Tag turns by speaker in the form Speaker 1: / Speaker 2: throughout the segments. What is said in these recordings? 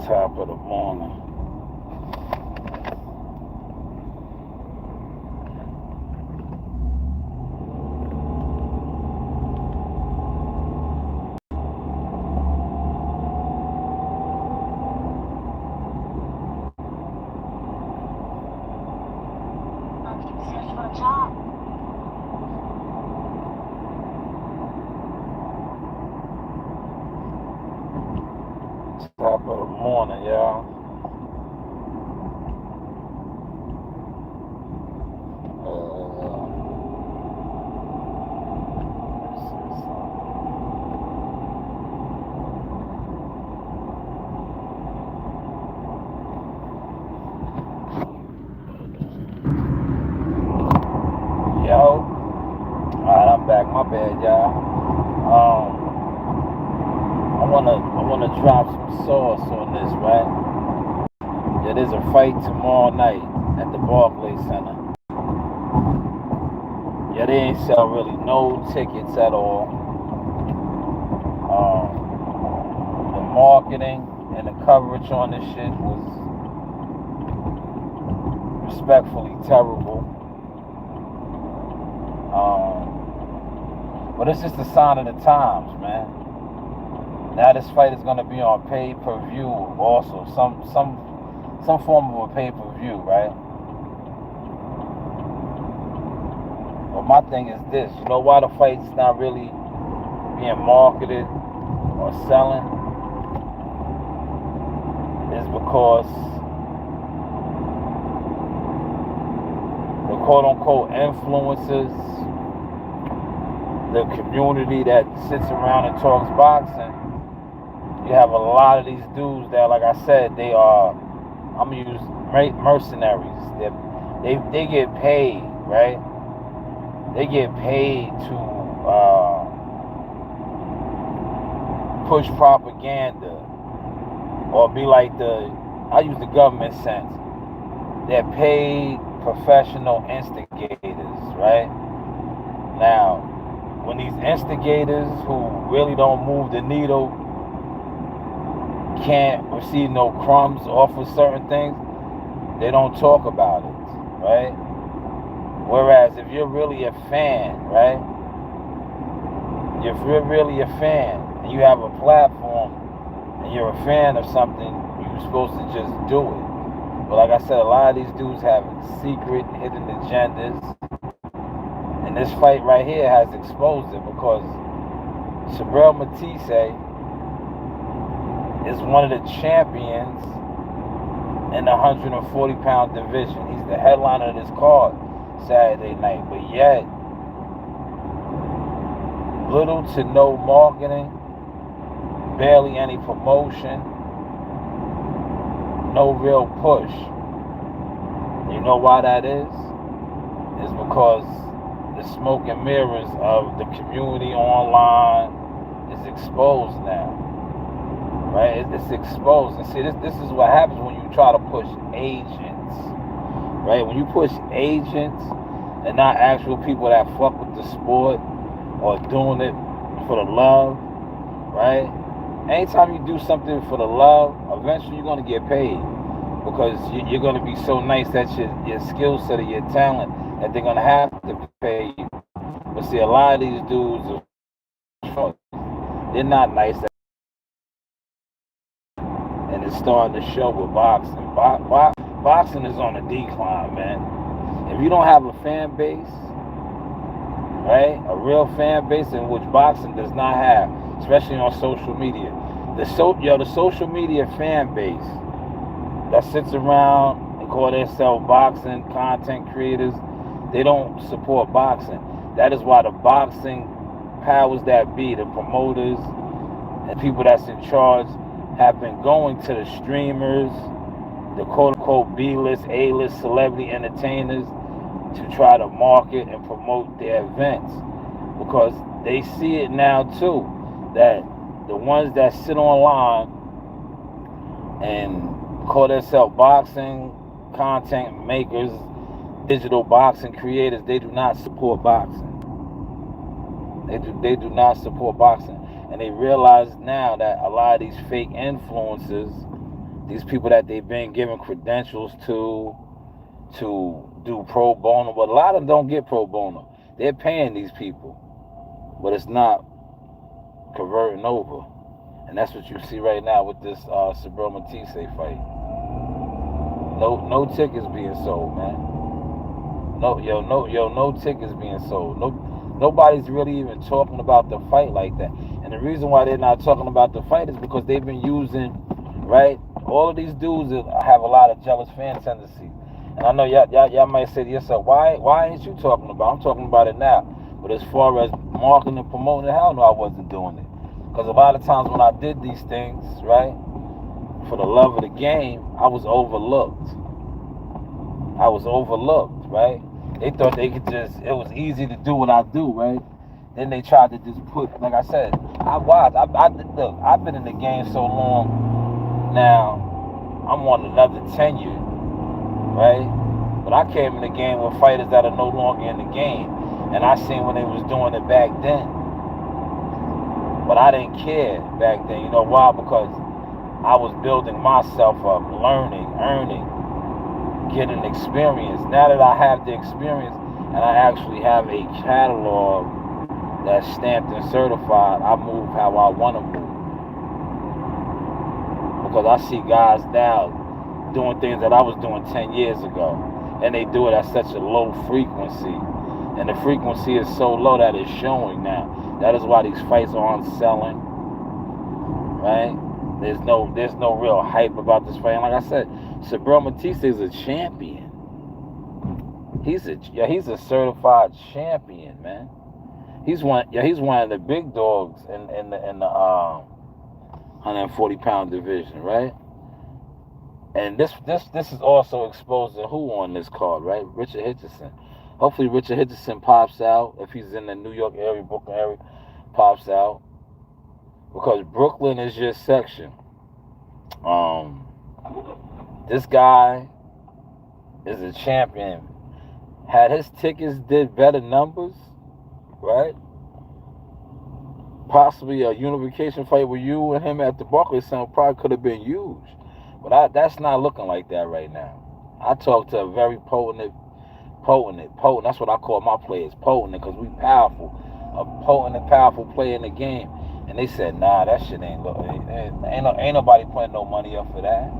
Speaker 1: Top of the morning. Top of the morning, y'all. Let's see something. Yo, alright, I'm back. My bad, y'all. I wanna drop some sauce on this, right? Yeah, there's a fight tomorrow night at the Barclays Center. Yeah, they ain't sell really no tickets at all. The marketing and the coverage on this shit was respectfully terrible. But it's just a sign of the times, man. Now this fight is gonna be on pay-per-view also, some form of a pay-per-view, right? But my thing is this, you know why the fight's not really being marketed or selling? Is because the quote-unquote influencers, the community that sits around and talks boxing, you have a lot of these dudes that, like I said, they are, I'm gonna use mercenaries. They get paid, right? They get paid to push propaganda or be like I use the government sense. They're paid professional instigators, right? Now, when these instigators who really don't move the needle can't receive no crumbs off of certain things, they don't talk about it, right? Whereas if you're really a fan, right? If you're really a fan and you have a platform and you're a fan of something, you're supposed to just do it. But like I said, a lot of these dudes have secret, hidden agendas. And this fight right here has exposed it because Sabrel Matisse is one of the champions in the 140-pound division. He's the headliner of this card Saturday night. But yet, little to no marketing, barely any promotion, no real push. You know why that is? It's because the smoke and mirrors of the community online is exposed now. Right? It's exposed. And see, this is what happens when you try to push agents. Right? When you push agents and not actual people that fuck with the sport or doing it for the love, right? Anytime you do something for the love, eventually you're going to get paid because you're going to be so nice that your skill set or your talent that they're going to have to pay you. But see, a lot of these dudes, they're not nice. And it's starting to show with boxing. Boxing is on a decline, man. If you don't have a fan base, right, a real fan base in which boxing does not have, especially on social media, the social media fan base that sits around and call themselves boxing content creators, they don't support boxing. That is why the boxing powers that be, the promoters and people that's in charge, have been going to the streamers, the quote-unquote B-list, A-list celebrity entertainers to try to market and promote their events. Because they see it now too, that the ones that sit online and call themselves boxing content makers, digital boxing creators, they do not support boxing. They do not support boxing. And they realize now that a lot of these fake influencers These people that they've been giving credentials to do pro bono, but a lot of them don't get pro bono. They're paying these people, but it's not converting over. And that's what you see right now with this Subriel Matisse fight. No tickets being sold, man. No tickets being sold. Nobody's really even talking about the fight like that. And the reason why they're not talking about the fight is because they've been using, right? All of these dudes have a lot of jealous fan tendencies. And I know y'all might say to yourself, why ain't you talking about it? I'm talking about it now. But as far as marketing and promoting, hell no, I wasn't doing it. Because a lot of times when I did these things, right, for the love of the game, I was overlooked. Right? They thought they could it was easy to do what I do, right? Then they tried to just put, like I said, look, I've been in the game so long now, I'm on another tenure, right? But I came in the game with fighters that are no longer in the game. And I seen when they was doing it back then. But I didn't care back then. You know why? Because I was building myself up, learning, earning, getting experience. Now that I have the experience and I actually have a catalog that's stamped and certified, I move how I want to move. Because I see guys now doing things that I was doing 10 years ago. And they do it at such a low frequency. And the frequency is so low that it's showing now. That is why these fights aren't selling. Right? There's no real hype about this fight. And like I said, Subriel Matisse is a champion. He's a certified champion, man. He's one of the big dogs in the 140-pound division, right? And this is also exposing who on this card, right? Richard Hitchison. Hopefully Richard Hitchison pops out. If he's in the New York area, Brooklyn area, pops out. Because Brooklyn is your section. This guy is a champion. Had his tickets did better numbers, right? Possibly a unification fight with you and him at the Barclays Center probably could have been huge. But that's not looking like that right now. I talked to a very potent. That's what I call my players, potent, because we powerful. A potent and powerful player in the game. And they said, nah, that shit ain't nobody putting no money up for that.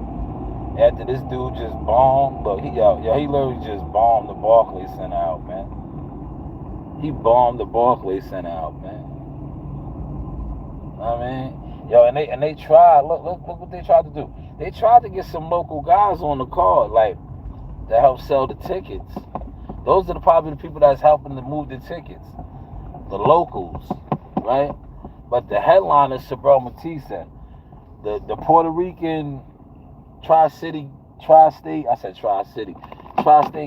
Speaker 1: After this dude just bombed, look, he literally just bombed the Barclays Center out, man. He bombed the Barclays Center out, man. I mean, and they tried. Look what they tried to do. They tried to get some local guys on the card, like to help sell the tickets. Those are probably the people that's helping to move the tickets, the locals, right? But the headline is Subriel Matisse. The Puerto Rican tri-state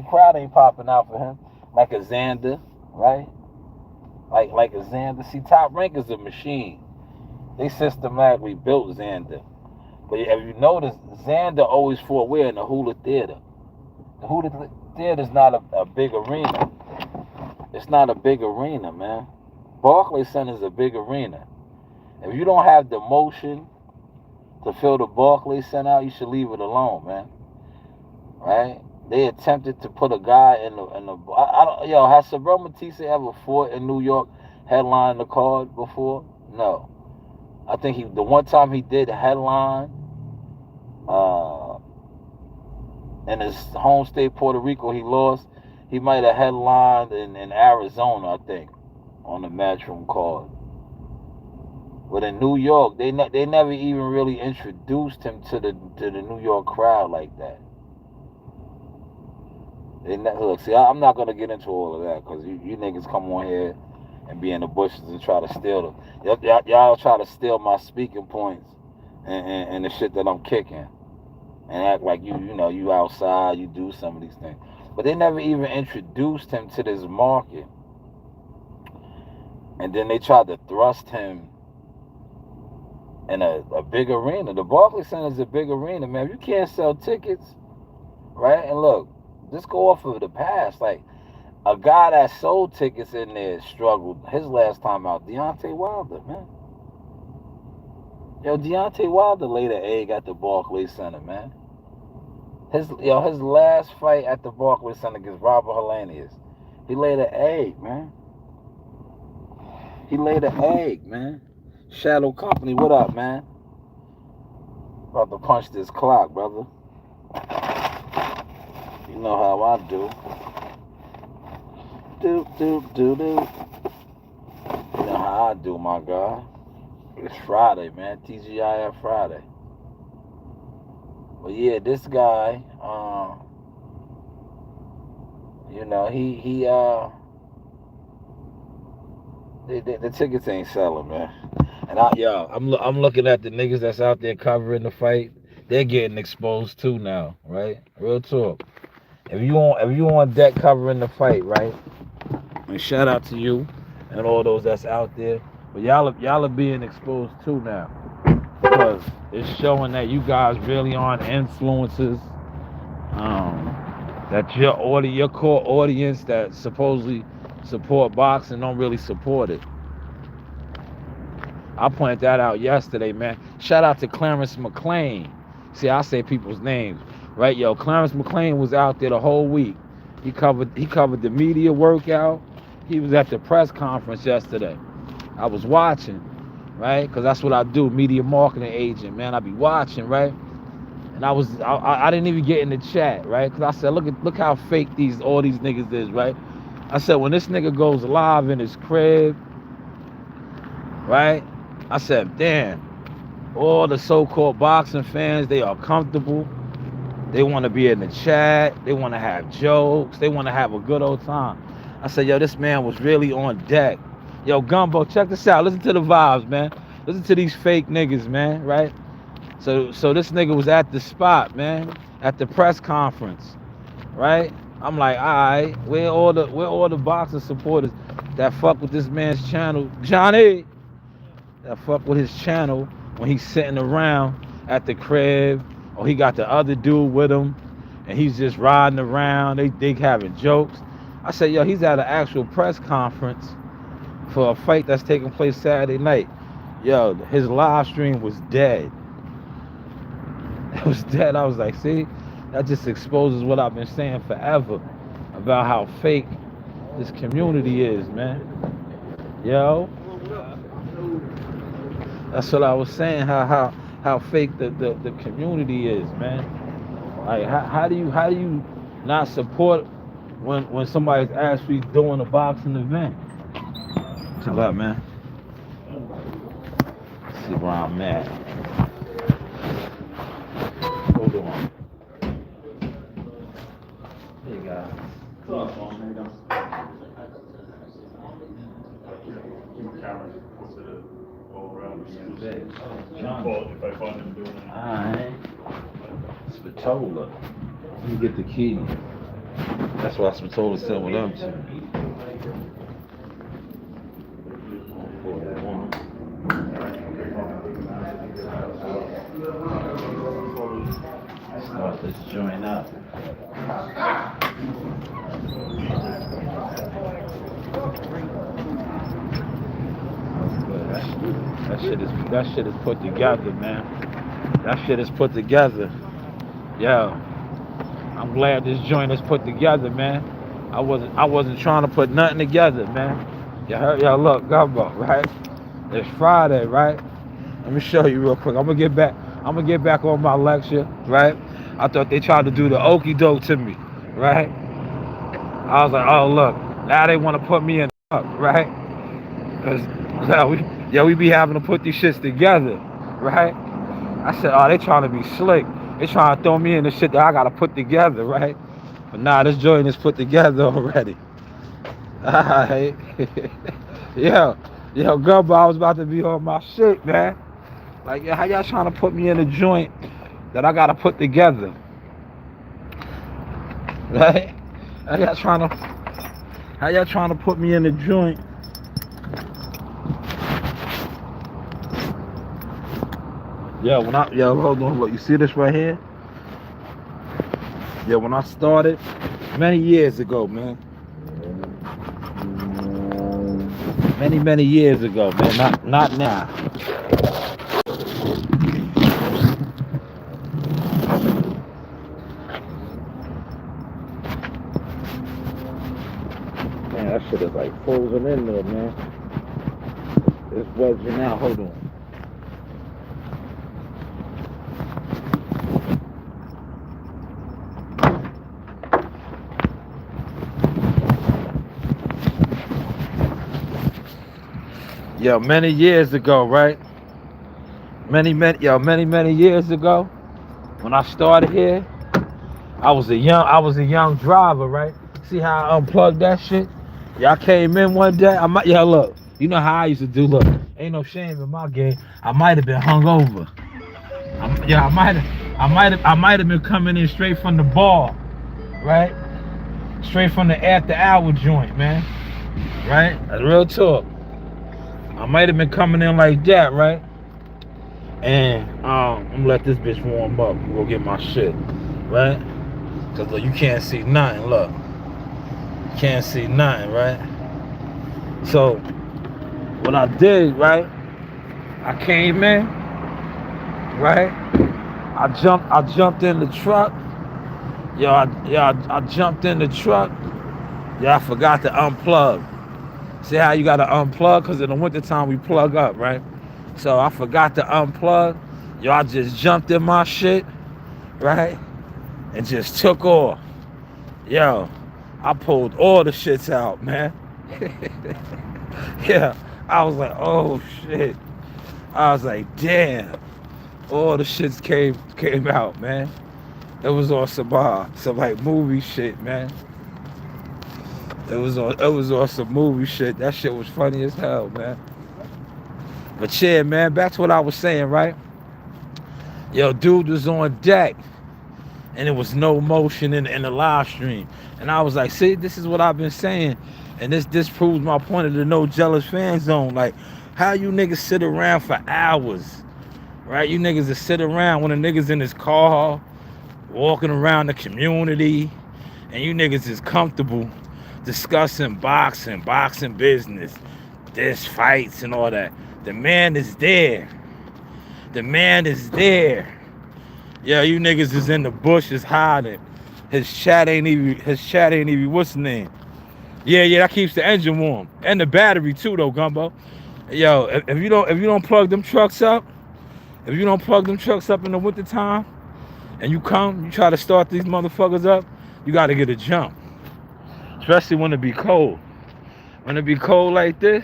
Speaker 1: crowd ain't popping out for him like a Xander, right? Like a Xander. See, Top Rank is a machine. They systematically built Xander. But if you notice, Xander always fought where? In the Hula Theater. The Hula Theater is not a big arena. It's not a big arena, man. Barclays Center is a big arena. If you don't have the motion to fill the Barclays Center out, you should leave it alone, man. Right? They attempted to put a guy in the has Subriel Matisse ever fought in New York, headline the card before? No. I think the one time he did headline in his home state, Puerto Rico, he lost. He might have headlined in Arizona, I think, on the Matchroom card. But in New York, they never even really introduced him to the New York crowd like that. Look, see, I'm not gonna get into all of that because you niggas come on here and be in the bushes and try to steal them. Y'all try to steal my speaking points and the shit that I'm kicking, and act like you outside, you do some of these things. But they never even introduced him to this market, and then they tried to thrust him in a big arena. The Barclays Center is a big arena, man. If you can't sell tickets, right? And look, just go off of the past. Like, a guy that sold tickets in there struggled his last time out, Deontay Wilder, man. Yo, Deontay Wilder laid an egg at the Barclays Center, man. His last fight at the Barclays Center against Robert Helenius, he laid an egg, man. He laid an egg, man. Shadow Company, what up, man? About to punch this clock, brother. You know how I do. Do. You know how I do, my guy. It's Friday, man. TGIF Friday. But yeah, this guy, you know, the tickets ain't selling, man. And I'm looking at the niggas that's out there covering the fight. They're getting exposed too now, right? Real talk. If you on deck covering the fight, right? And shout out to you and all those that's out there. But y'all are being exposed too now, because it's showing that you guys really aren't influencers. That your core audience that supposedly support boxing don't really support it. I pointed that out yesterday, man. Shout out to Clarence McLean. See, I say people's names, right? Yo, Clarence McLean was out there the whole week. He covered the media workout. He was at the press conference yesterday. I was watching, right? Because that's what I do, media marketing agent, man. I be watching, right? And I didn't even get in the chat, right? Because I said, look how fake all these niggas is, right? I said, when this nigga goes live in his crib, right? I said, damn, all the so-called boxing fans, they are comfortable. They want to be in the chat. They want to have jokes. They want to have a good old time. I said, yo, this man was really on deck. Yo, Gumbo, check this out. Listen to the vibes, man. Listen to these fake niggas, man, right? So this nigga was at the spot, man, at the press conference, right? I'm like, all right, where all the boxing supporters that fuck with this man's channel, Johnny, that fuck with his channel when he's sitting around at the crib, or he got the other dude with him, and he's just riding around, they having jokes. I said, yo, he's at an actual press conference for a fight that's taking place Saturday night. Yo, his live stream was dead. It was dead. I was like, see, that just exposes what I've been saying forever about how fake this community is, man. Yo, that's what I was saying, how fake the community is, man. Like, how do you not support when somebody's actually doing a boxing event? Chill out, man. Let's see where I'm at. Hold on. Hey guys. Alright. Spatola. Let me get the key. That's why Spatola said what up to me. Start this joint up. That shit is put together, man. That shit is put together. Yo, I'm glad this joint is put together, man. I wasn't trying to put nothing together, man. You heard? Yo, look, Gumbo, right? It's Friday, right? Let me show you real quick. I'm gonna get back on my lecture, right? I thought they tried to do the okie doke to me, right? I was like, oh look, now they want to put me in the up, right? Cause we be having to put these shits together, right? I said, oh, they trying to be slick. They trying to throw me in the shit that I gotta put together, right? But nah, this joint is put together already. Alright. Yo, Gumbo, I was about to be on my shit, man. Like, how y'all trying to put me in a joint that I gotta put together? Right? How y'all trying to put me in a joint? Yo, hold on, look, you see this right here? Yeah, when I started many years ago, man. Many years ago, man. Not now. Shit is like frozen in there, man. It's wedging out. Hold on. Yo, many years ago, right? Many years ago, when I started here, I was a young driver, right? See how I unplugged that shit? Y'all came in one day. Look, you know how I used to do. Look, ain't no shame in my game. I might have been hungover. I might have been coming in straight from the bar, right? Straight from the after hour joint, man. Right? That's real talk. I might have been coming in like that, right? And I'm gonna let this bitch warm up. Go get my shit, right? Cause look, you can't see nothing. Look, you can't see nothing, right? So what I did, right? I came in, right? I jumped in the truck. I jumped in the truck. I forgot to unplug. See how you gotta unplug? Cause in the wintertime we plug up, right? So I forgot to unplug. I just jumped in my shit, right? And just took off. Yo, I pulled all the shits out, man. Yeah, I was like, oh shit. I was like, damn. All the shits came out, man. It was on some like movie shit, man. It was on some movie shit. That shit was funny as hell, man. But yeah, man, back to what I was saying, right? Yo, dude was on deck, and it was no motion in the live stream. And I was like, see, this is what I've been saying. And this proves my point of the no jealous fan zone. Like, how you niggas sit around for hours, right? You niggas that sit around when a nigga's in his car, walking around the community, and you niggas is comfortable discussing boxing business, this fights and all that. The man is there. The man is there. Yeah, you niggas is in the bushes hiding. His chat ain't even what's the name? Yeah, that keeps the engine warm. And the battery too though, Gumbo. Yo, if you don't plug them trucks up, in the wintertime, and you try to start these motherfuckers up, you gotta get a jump. Especially when it be cold. When it be cold like this,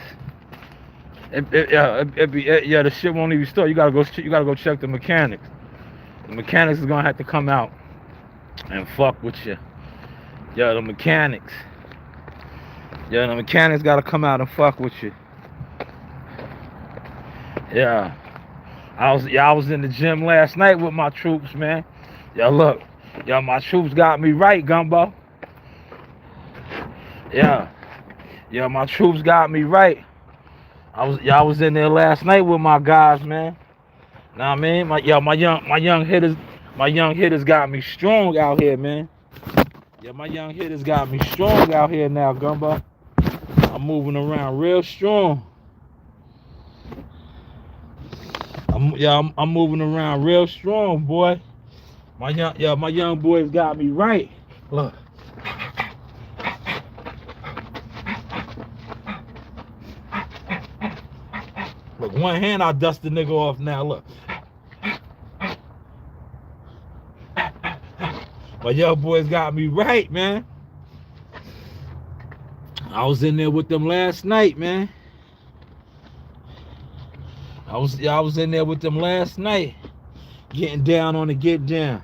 Speaker 1: the shit won't even start. You gotta go check the mechanics. The mechanics is gonna have to come out and fuck with you. The mechanics gotta come out and fuck with you. Yeah. I was in the gym last night with my troops, man. Look. My troops got me right, Gumbo. My troops got me right. I was in there last night with my guys, man. Know what I mean? My young hitters got me strong out here, man. My young hitters got me strong out here now, Gumbo. I'm moving around real strong. I'm moving around real strong, boy. My young boys got me right. Look. Look, one hand I dust the nigga off now, look. My young boys got me right, man. I was in there with them last night, man. I was in there with them last night. Getting down on the get down.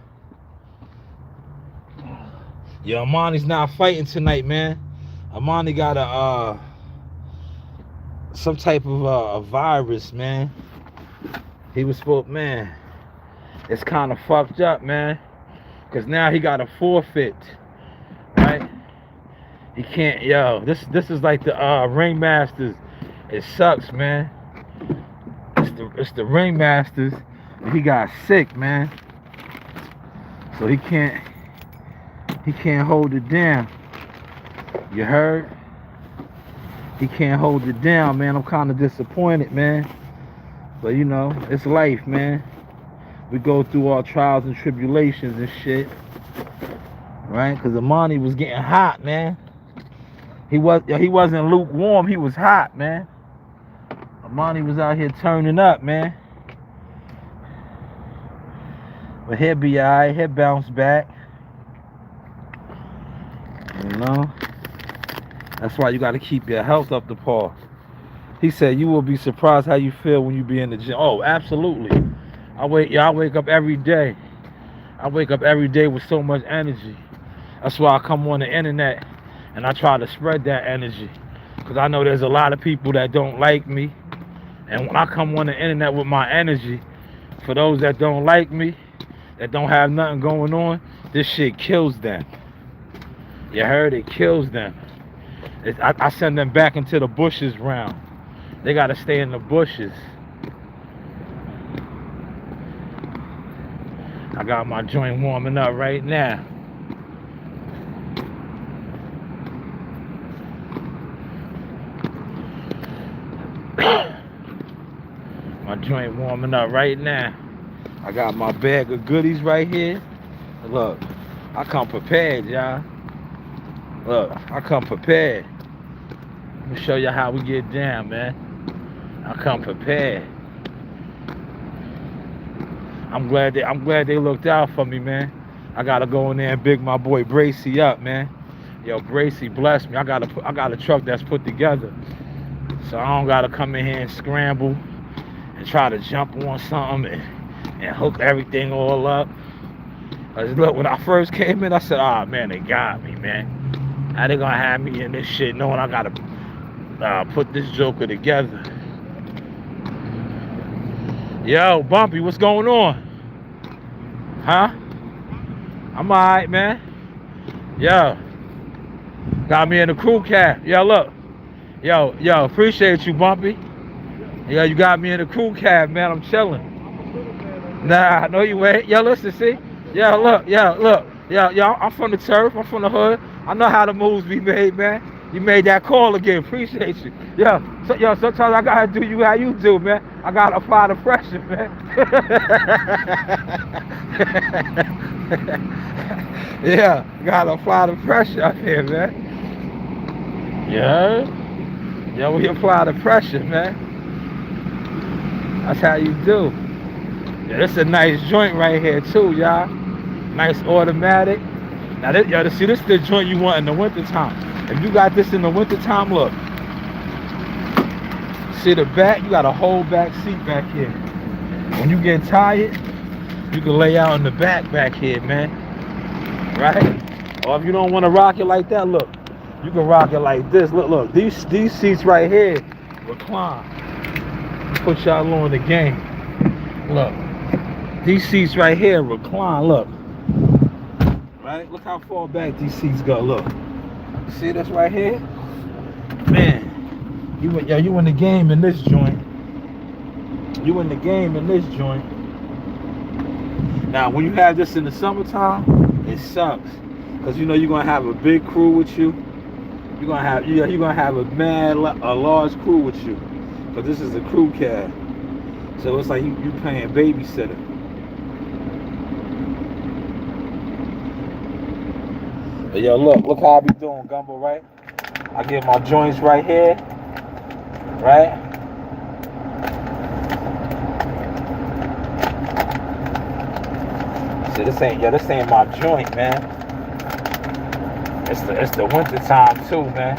Speaker 1: Amani's not fighting tonight, man. Amani got some type of a virus, man. He was supposed, man. It's kind of fucked up, man. Cause now he got a forfeit, right? He can't, this is like the ringmasters. It sucks, man. It's the ringmasters. He got sick, man. So he can't hold it down. You heard? He can't hold it down, man. I'm kind of disappointed, man. But it's life, man. We go through our trials and tribulations and shit, right? Because Amani was getting hot, man. He wasn't lukewarm. He was hot, man. Amani was out here turning up, man. But he'll be alright. He'll bounce back. You know? That's why you got to keep your health up to par. He said you will be surprised how you feel when you be in the gym. Oh, absolutely. I wake up every day. I wake up every day with so much energy. That's why I come on the internet and I try to spread that energy. Because I know there's a lot of people that don't like me. And when I come on the internet with my energy, for those that don't like me, that don't have nothing going on, this shit kills them. You heard? It kills them. I send them back into the bushes round. They gotta stay in the bushes. I got my joint warming up right now. My joint warming up right now. I got my bag of goodies right here. Look, I come prepared, y'all. Look, I come prepared. Let me show you how we get down, man. I come prepared. I'm glad they looked out for me, man. I gotta go in there and big my boy Bracy up, man. Yo, Bracy bless me. I got a truck that's put together, so I don't gotta come in here and scramble and try to jump on something and hook everything all up. Look, when I first came in, I said, "Oh man, they got me, man. How they gonna have me in this shit knowing I gotta put this joker together?" Yo, Bumpy, what's going on? Huh? I'm alright, man. Yo, got me in the crew cab. Yo, look. Yo, appreciate you, Bumpy. Yo, you got me in the crew cab, man. I'm chilling. Nah, no you ain't. Yo, listen, see? Yo, look. Yo, I'm from the turf. I'm from the hood. I know how the moves be made, man. You made that call again. Appreciate you. Yo, sometimes I gotta do you how you do, man. I gotta apply the pressure, man. Yeah, gotta apply the pressure up here, man. Yeah. Yo, we apply the pressure, man. That's how you do. Yeah, this is a nice joint right here too, y'all. Nice automatic. Now, this is the joint you want in the wintertime. If you got this in the wintertime, look. See the back? You got a whole back seat back here. When you get tired, you can lay out in the back here, man. Right? Or if you don't want to rock it like that, look. You can rock it like this. Look. These seats right here recline. Put y'all on the game. Look. These seats right here recline. Look. Right? Look how far back these seats go. Look. See this right here? Man. You in the game in this joint. You in the game in this joint. Now, when you have this in the summertime, it sucks. Because you know you're gonna have a big crew with you. You're gonna have a large crew with you. Because this is a crew cab. So it's like you paying babysitter. But yo, look how I be doing, Gumbo, right? I get my joints right here, right? See, this ain't my joint, man. It's the winter time too, man.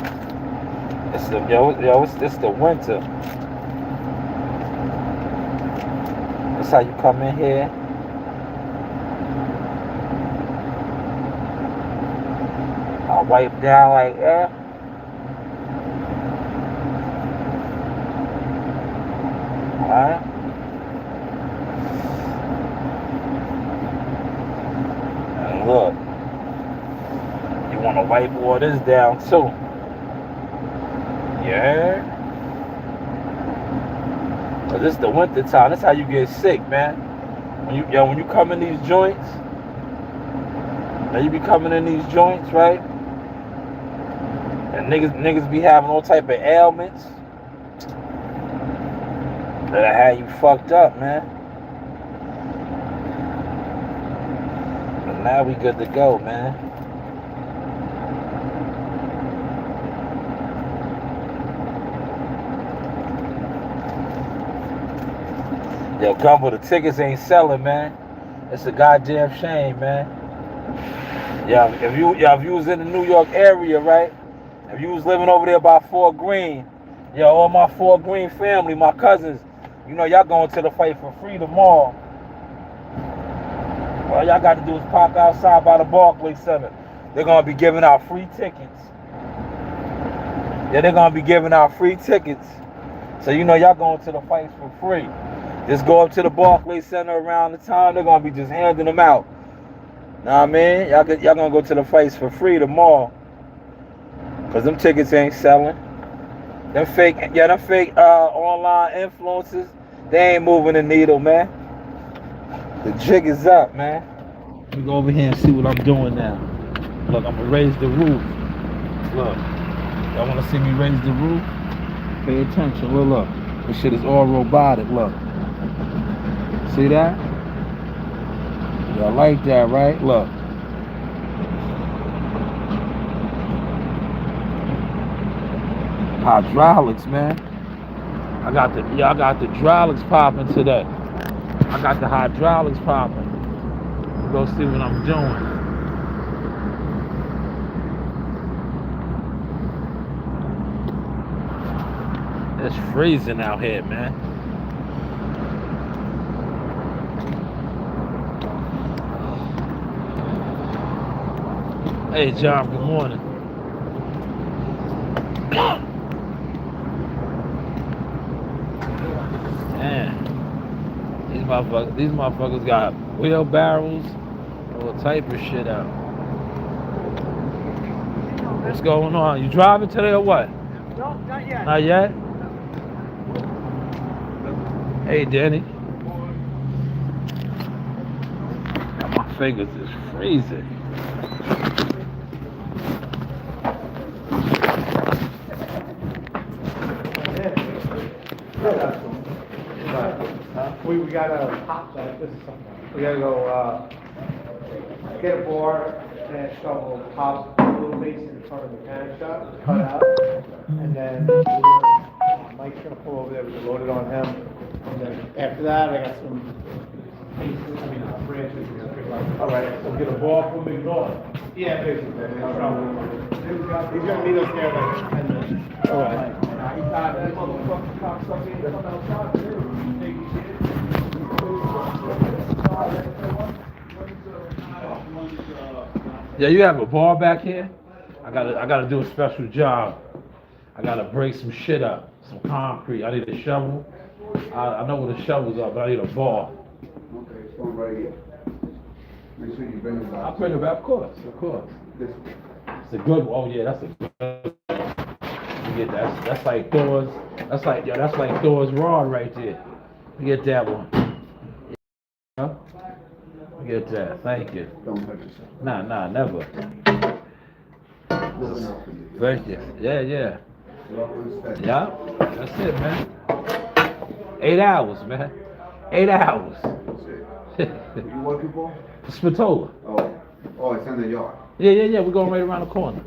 Speaker 1: It's the winter. That's how you come in here. I wipe down like that. Alright. And look. You want to wipe all this down too. Yeah. Cause this is the winter time. That's how you get sick, man. When you come in these joints, now you be coming in these joints, right? And niggas be having all type of ailments that had you fucked up, man. But now we good to go, man. Yo, Gumbo, the tickets ain't selling, man. It's a goddamn shame, man. Yeah, if you was in the New York area, right? If you was living over there by Fort Greene, yo, all my Fort Greene family, my cousins, you know y'all going to the fight for free tomorrow. All y'all got to do is park outside by the Barclays Center. They're gonna be giving out free tickets. Yeah, they're gonna be giving out free tickets. So you know y'all going to the fights for free. Just go up to the Barclays Center around the time. They're gonna be just handing them out. Know what I mean? Y'all gonna go to the fights for free tomorrow. Cause them tickets ain't selling. Them fake online influencers, they ain't moving the needle, man. The jig is up, man. Let me go over here and see what I'm doing now. Look, I'm gonna raise the roof. Look, y'all wanna see me raise the roof? Pay attention, look. This shit is all robotic, look. See that? Y'all like that, right? Look. Hydraulics, man. I got the hydraulics popping today. I got the hydraulics popping. Go see what I'm doing. It's freezing out here, man. Hey, John, good morning. Man, these motherfuckers got wheelbarrows, all type of shit out. What's going on? You driving today or what?
Speaker 2: No, not yet.
Speaker 1: Not yet? Hey, Danny. My fingers is freezing.
Speaker 2: We gotta pop that. This is something. We gotta go get a board and a shovel, pop a little basin in front of the mechanic shop, cut out, and then Mike's gonna pull over there. We can load it on him, and then after that, I got some branches. All right, so get a ball from McDonald's. Yeah, basically. He's gonna meet us there in like 10 minutes. All right.
Speaker 1: Yeah, you have a bar back here? I gotta do a special job. I gotta break some shit up, some concrete. I need a shovel. I know where the shovels are, but I need a bar.
Speaker 3: Okay, it's going right here. Make sure you bring it back.
Speaker 1: I'll bring it back, of course.
Speaker 3: This
Speaker 1: It's a good one. Oh yeah, that's a good one. You get that. That's like Thor's. That's like Thor's rod right there. You get that one. Yeah. You get that. Thank you.
Speaker 3: Don't hurt yourself.
Speaker 1: Nah, never. Thank you. Yeah. Yeah, that's it, man. 8 hours, man. 8 hours.
Speaker 3: That's it. What you working for?
Speaker 1: Spatola.
Speaker 3: Oh, it's in the yard.
Speaker 1: Yeah. We're going right around the corner.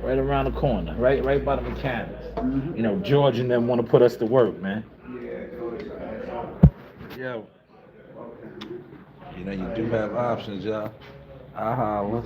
Speaker 1: Right around the corner. Right by the mechanics.
Speaker 3: Mm-hmm.
Speaker 1: You know, George and them want to put us to work, man. Yeah. You know, you do have options, y'all. I holla.